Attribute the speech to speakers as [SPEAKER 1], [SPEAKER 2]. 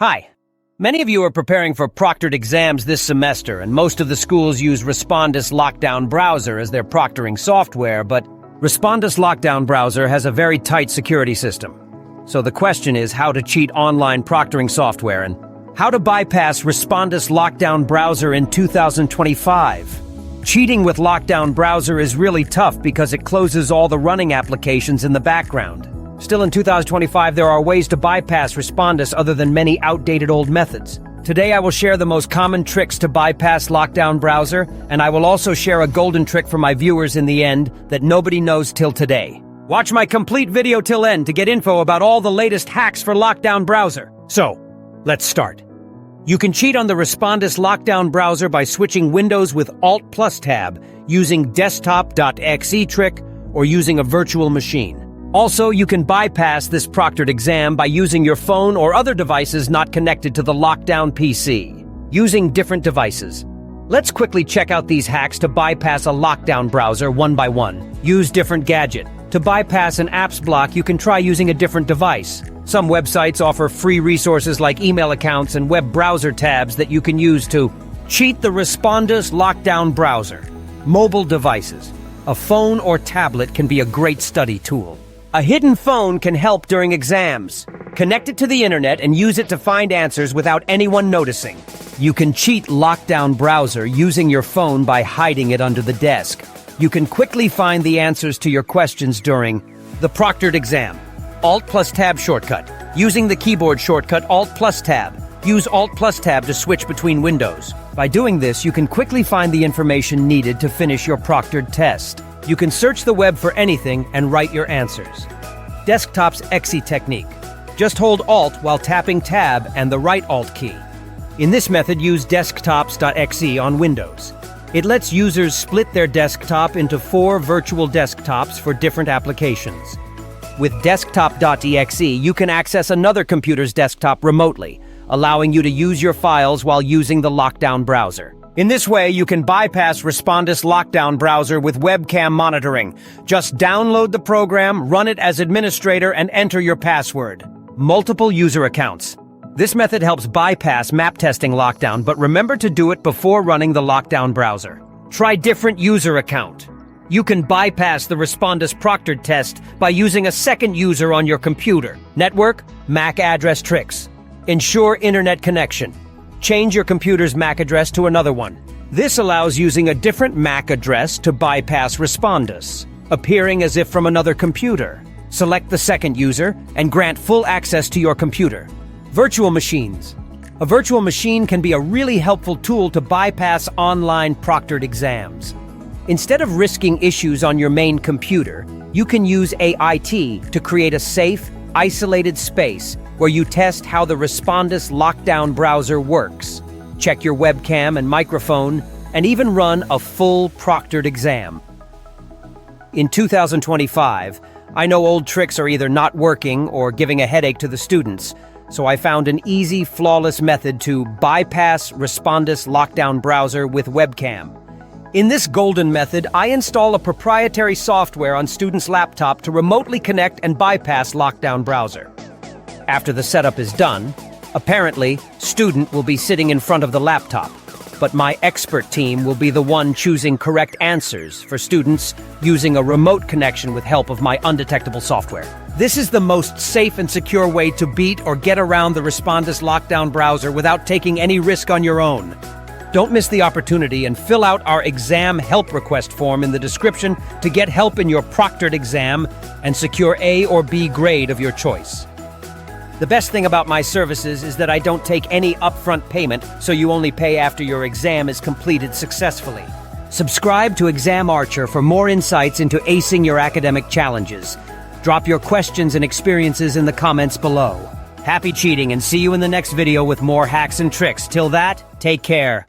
[SPEAKER 1] Hi. Many of you are preparing for proctored exams this semester, and most of the schools use Respondus Lockdown Browser as their proctoring software, but Respondus Lockdown Browser has a very tight security system. So the question is how to cheat online proctoring software and how to bypass Respondus Lockdown Browser in 2025. Cheating with Lockdown Browser is really tough because it closes all the running applications in the background. Still in 2025, there are ways to bypass Respondus other than many outdated old methods. Today I will share the most common tricks to bypass Lockdown Browser, and I will also share a golden trick for my viewers in the end that nobody knows till today. Watch my complete video till end to get info about all the latest hacks for Lockdown Browser. So, let's start. You can cheat on the Respondus Lockdown Browser by switching windows with Alt+Tab, using desktop.exe trick, or using a virtual machine. Also, you can bypass this proctored exam by using your phone or other devices not connected to the lockdown PC. Using different devices. Let's quickly check out these hacks to bypass a lockdown browser one by one. Use different gadget. To bypass an apps block, you can try using a different device. Some websites offer free resources like email accounts and web browser tabs that you can use to cheat the Respondus Lockdown Browser. Mobile devices. A phone or tablet can be a great study tool. A hidden phone can help during exams. Connect it to the internet and use it to find answers without anyone noticing. You can cheat Lockdown Browser using your phone by hiding it under the desk. You can quickly find the answers to your questions during the proctored exam. Alt+Tab shortcut. Using the keyboard shortcut Alt+Tab. Use Alt+Tab to switch between windows. By doing this, you can quickly find the information needed to finish your proctored test. You can search the web for anything and write your answers. Desktop's exe technique. Just hold Alt while tapping Tab and the right Alt key. In this method, use desktops.exe on Windows. It lets users split their desktop into 4 virtual desktops for different applications. With desktop.exe, you can access another computer's desktop remotely, allowing you to use your files while using the Lockdown Browser. In this way, you can bypass Respondus Lockdown Browser with webcam monitoring. Just download the program, run it as administrator, and enter your password. Multiple user accounts. This method helps bypass map testing lockdown, but remember to do it before running the Lockdown Browser. Try different user account. You can bypass the Respondus proctored test by using a second user on your computer. Network, MAC address tricks. Ensure internet connection. Change your computer's MAC address to another one. This allows using a different MAC address to bypass Respondus, appearing as if from another computer. Select the second user and grant full access to your computer. Virtual machines. A virtual machine can be a really helpful tool to bypass online proctored exams. Instead of risking issues on your main computer, you can use AIT to create a safe, isolated space where you test how the Respondus Lockdown Browser works. Check your webcam and microphone, and even run a full proctored exam. In 2025, I know old tricks are either not working or giving a headache to the students, so I found an easy, flawless method to bypass Respondus Lockdown Browser with webcam. In this golden method, I install a proprietary software on students' laptop to remotely connect and bypass Lockdown Browser. After the setup is done, apparently, student will be sitting in front of the laptop, but my expert team will be the one choosing correct answers for students using a remote connection with help of my undetectable software. This is the most safe and secure way to beat or get around the Respondus Lockdown Browser without taking any risk on your own. Don't miss the opportunity and fill out our exam help request form in the description to get help in your proctored exam and secure A or B grade of your choice. The best thing about my services is that I don't take any upfront payment, so you only pay after your exam is completed successfully. Subscribe to Exam Archer for more insights into acing your academic challenges. Drop your questions and experiences in the comments below. Happy cheating and see you in the next video with more hacks and tricks. Till that, take care.